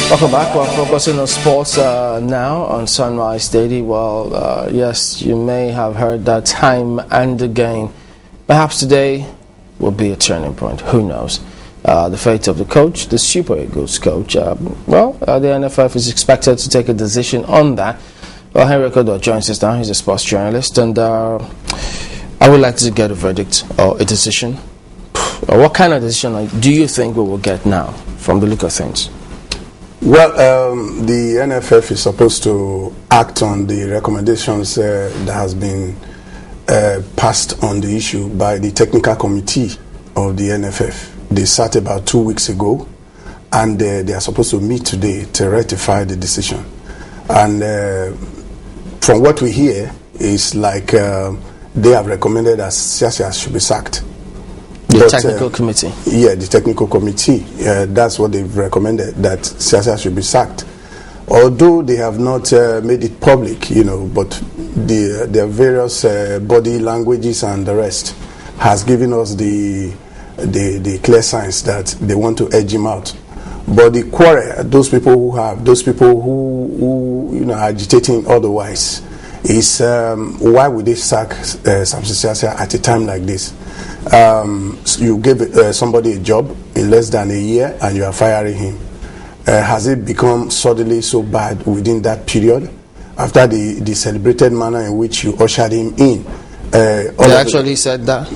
Welcome back. We're focusing on sports now on Sunrise Daily. Well, yes, you may have heard that time and again. Perhaps today will be a turning point. Who knows? The fate of the coach, the Super Eagles coach. The NFF is expected to take a decision on that. Well, Henry Okoduwa joins us now. He's a sports journalist, and I would like to get a verdict or a decision. What kind of decision do you think we will get now from the look of things? Well, the NFF is supposed to act on the recommendations that has been passed on the issue by the technical committee of the NFF. They sat about 2 weeks ago, and they are supposed to meet today to ratify the decision. And from what we hear, it's like they have recommended that Siasia should be sacked. The technical committee? Yeah, the technical committee. That's what they've recommended, that Siasia should be sacked. Although they have not made it public, but their various body languages and the rest has given us the clear signs that they want to edge him out. But the quarrel, those people who are agitating otherwise, is why would they sack Samson Siasia at a time like this? You give somebody a job in less than a year and you are firing him. Has it become suddenly so bad within that period, after the celebrated manner in which you ushered him in? They actually said that?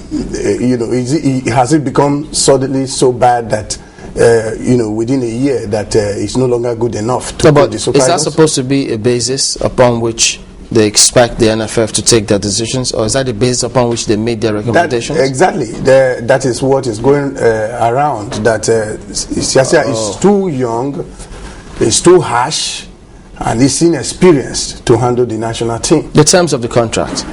Has it become suddenly so bad that within a year that it's no longer good enough to but is that supposed to be a basis upon which they expect the NFF to take their decisions, or is that the basis upon which they made their recommendations? Exactly. That is what is going around, that Siasia is too young, is too harsh, and is inexperienced to handle the national team. The terms of the contract?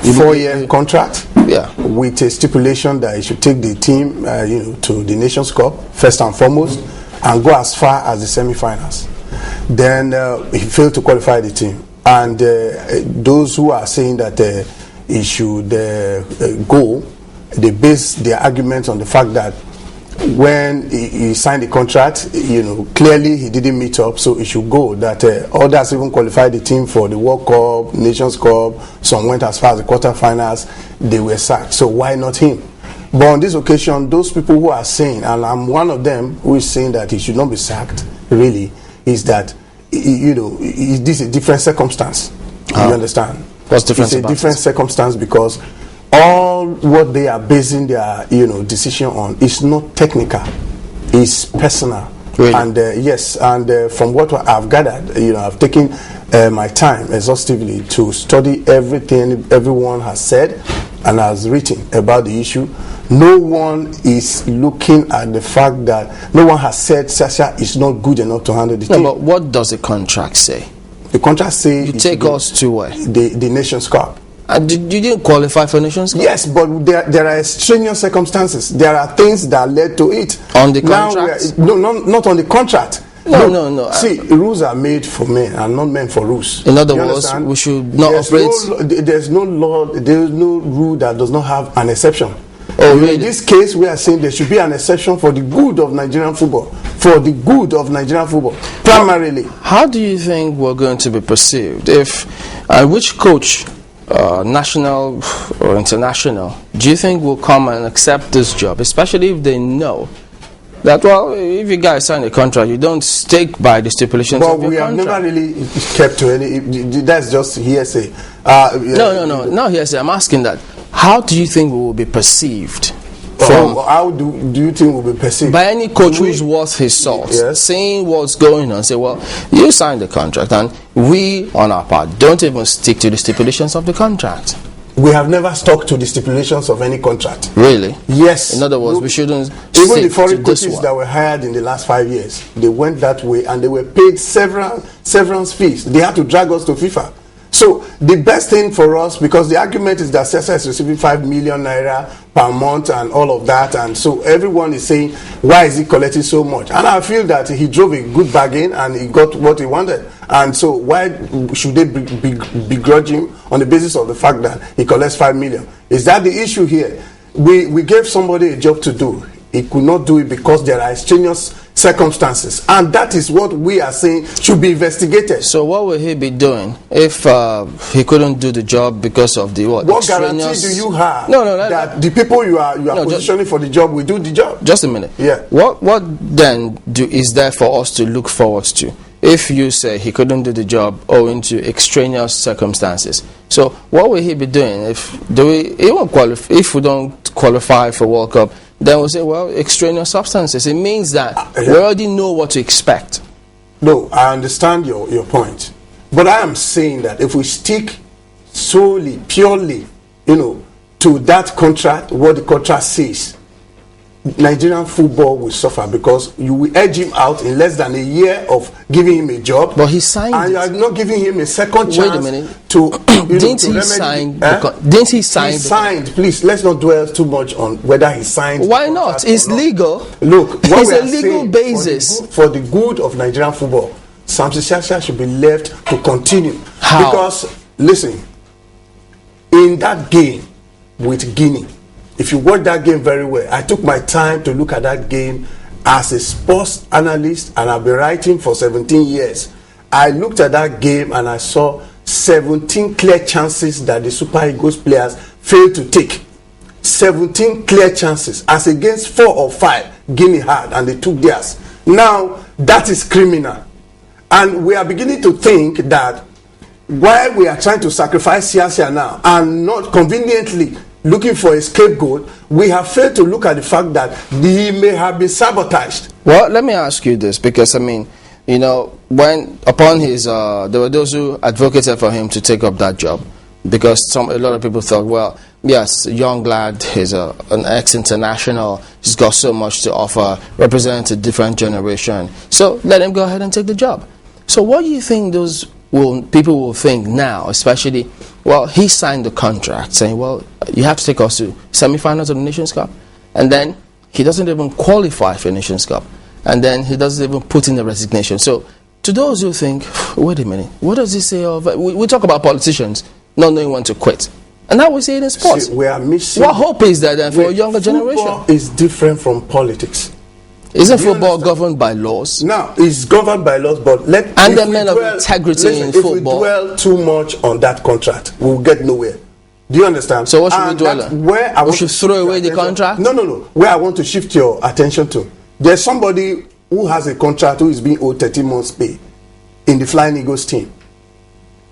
4-year contract, yeah, with a stipulation that he should take the team to the Nations Cup first and foremost, and go as far as the semi-finals. Then he failed to qualify the team. And those who are saying that he should go, they base their argument on the fact that when he signed the contract, clearly he didn't meet up, so he should go. That others even qualified the team for the World Cup, Nations Cup, some went as far as the quarterfinals, they were sacked. So why not him? But on this occasion, those people who are saying, and I'm one of them who is saying that he should not be sacked, really, is that this is a different circumstance. You understand? What's different? It's a different circumstance because all what they are basing their decision on is not technical, it's personal. Really? And yes, and from what I've gathered, I've taken my time exhaustively to study everything everyone has said and has written about the issue. No one is looking at the fact that no one has said Siasia is not good enough to handle the team. No, but what does the contract say? The contract says you take us to where? The Nations Cup. You didn't qualify for Nations Cup? Yes, but there are extraneous circumstances. There are things that led to it. On the contract? Not on the contract. No. See, rules are made for men and not meant for rules. In other words, we should not operate. There's no law, there's no rule that does not have an exception. Oh, really? In this case, we are saying there should be an exception for the good of Nigerian football. For the good of Nigerian football, primarily. How do you think we're going to be perceived? Which coach, national or international, do you think will come and accept this job, especially if they know that, well, if you guys sign a contract, you don't stick by the stipulations of your contract? But we have never really kept to any. That's just hearsay. No, not hearsay. I'm asking that. How do you think we will be perceived? How do you think we'll be perceived? By any coach who's worth his salt, yes, seeing what's going on, say, well, you signed the contract, and we, on our part, don't even stick to the stipulations of the contract. We have never stuck to the stipulations of any contract. Really? Yes. In other words, we shouldn't. Even the foreign coaches that were hired in the last 5 years, they went that way, and they were paid severance fees. They had to drag us to FIFA. So the best thing for us, because the argument is that Siasia is receiving 5 million naira per month and all of that, and so everyone is saying, why is he collecting so much? And I feel that he drove a good bargain and he got what he wanted. And so why should they begrudge him on the basis of the fact that he collects 5 million? Is that the issue here? We gave somebody a job to do. He could not do it because there are extraneous circumstances, and that is what we are saying should be investigated. So what will he be doing if he couldn't do the job because of the what? What guarantee do you have that the people you are positioning for the job will do the job? Just a minute. Yeah. What then is there for us to look forward to if you say he couldn't do the job owing to extraneous circumstances? So what will he be doing if we don't qualify for World Cup? Then we'll say, well, extraneous substances. It means that we already know what to expect. No, I understand your point. But I am saying that if we stick solely, purely, to that contract, what the contract says, Nigerian football will suffer, because you will edge him out in less than a year of giving him a job. But he signed and you are not giving him a second chance. Wait a minute. Didn't he sign? Didn't he sign? He signed. Please, let's not dwell too much on whether he signed. Why not? It's legal. Look, it's a legal basis for the good of Nigerian football. Siasia should be left to continue. How? Because listen, in that game with Guinea, if you watch that game very well, I took my time to look at that game as a sports analyst, and I've been writing for 17 years. I looked at that game and I saw 17 clear chances that the Super Eagles players failed to take. 17 clear chances as against 4 or 5 Guinea had, and they took theirs. Now that is criminal, and we are beginning to think that while we are trying to sacrifice Siasia now and not conveniently looking for a scapegoat, we have failed to look at the fact that he may have been sabotaged. Well, let me ask you this, because when upon his there were those who advocated for him to take up that job, because a lot of people thought, well, yes, young lad, he's an ex-international, he's got so much to offer, represents a different generation, so let him go ahead and take the job. So what do you think people will think now, especially, well, he signed the contract saying, well, you have to take us to semi-finals of the Nations Cup, and then he doesn't even qualify for the Nations Cup, and then he doesn't even put in the resignation. So to those who think, wait a minute, what does he say of, we talk about politicians not knowing when to quit, and now we see it in sports. See, we are missing. What hope is there then for a younger generation? Football is different from politics. Isn't football governed by laws? No, it's governed by laws, but and the men of integrity in football. If we dwell too much on that contract, we'll get nowhere. Do you understand? So what should we dwell on? We should throw away the contract? No. Where I want to shift your attention to, there's somebody who has a contract who is being owed 13 months pay in the Flying Eagles team.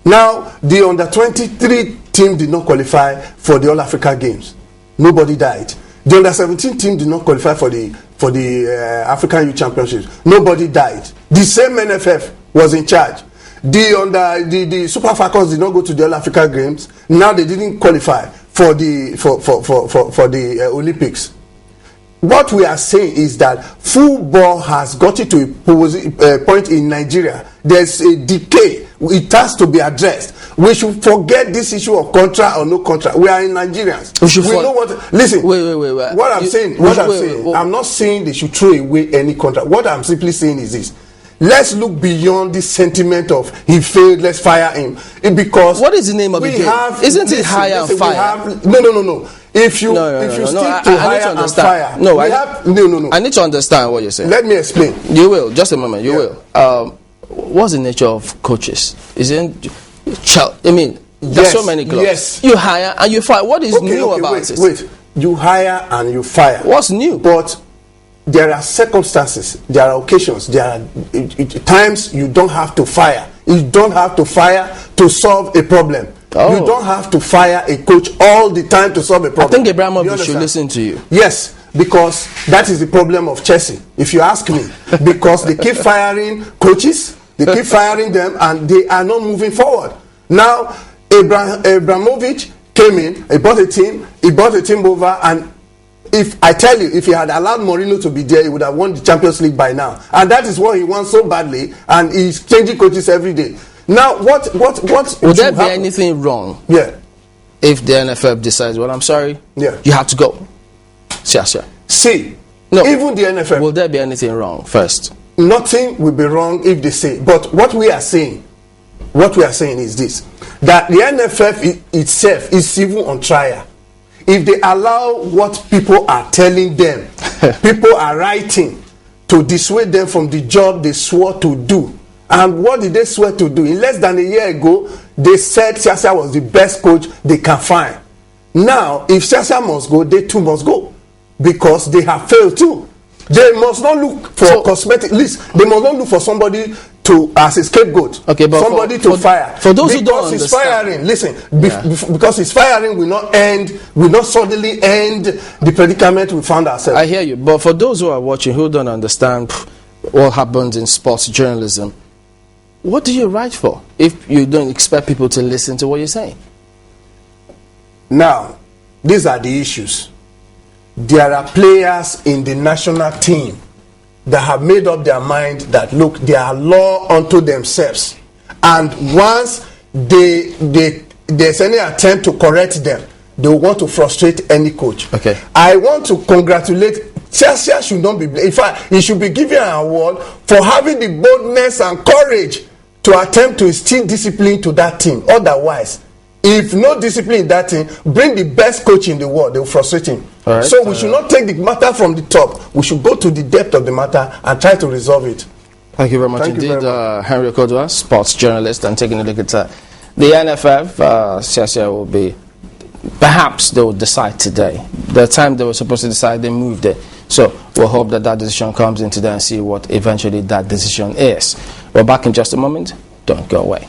Now, the under-23 team did not qualify for the All-Africa Games. Nobody died. The under-17 team did not qualify for the African Youth Championships. Nobody died. The same NFF was in charge. The Super Falcons did not go to the All-Africa Games. Now they didn't qualify for the Olympics. What we are saying is that football has gotten to a point in Nigeria. There's a decay. It has to be addressed. We should forget this issue of contract or no contract. We are in Nigerians. We know what. Listen. Wait. What I'm saying. I'm not saying they should throw away any contract. What I'm simply saying is this: let's look beyond this sentiment of he failed, let's fire him. Because what is the name of the game? Isn't it hire and fire? No. If you stick to hire and fire, I need to understand what you're saying. Let me explain. You will. Just a moment. You will. What's the nature of coaches? There's so many clubs. Yes. You hire and you fire. What is new about it? Wait. You hire and you fire. What's new? But there are circumstances, there are occasions, there are times you don't have to fire. You don't have to fire to solve a problem. Oh. You don't have to fire a coach all the time to solve a problem. I think Abramovich should listen to you. Yes, because that is the problem of Chelsea, if you ask me. Because they keep firing coaches, they keep firing them, and they are not moving forward. Now, Abramovich came in, he bought a team over, and if I tell you, if he had allowed Mourinho to be there, he would have won the Champions League by now. And that is what he wants so badly, and he's changing coaches every day. Now, what would there be anything wrong? Yeah. If the NFF decides, well, I'm sorry, you have to go. Siasia. See, no, even the NFF. Will there be anything wrong first? Nothing will be wrong if they say. But what we are saying is this: that the NFF itself is even on trial. If they allow what people are telling them, people are writing, to dissuade them from the job they swore to do. And what did they swear to do? In less than a year ago, they said Siasia was the best coach they can find. Now, if Siasia must go, they too must go, because they have failed too. They must not look for cosmetic list. They must not look for somebody to as a scapegoat. Okay, but somebody to fire. For those who don't understand, firing. Listen, because his firing will not suddenly end the predicament we found ourselves. I hear you, but for those who are watching who don't understand what happens in sports journalism, what do you write for if you don't expect people to listen to what you're saying? Now, these are the issues. There are players in the national team that have made up their mind that, look, they are law unto themselves, and once there's any attempt to correct them, they will want to frustrate any coach. Okay, I want to congratulate Siasia. Should not be, in fact, he should be given an award for having the boldness and courage to attempt to instill discipline to that team. Otherwise, if no discipline in that team, bring the best coach in the world, they will frustrate him. Right. So we should not take the matter from the top. We should go to the depth of the matter and try to resolve it. Thank you very much indeed, Henry Okoduwa, sports journalist, and taking a look at the NFF. Siasia will be, perhaps they will decide today. The time they were supposed to decide, they moved it. So we'll hope that that decision comes in today and see what eventually that decision is. We're back in just a moment. Don't go away.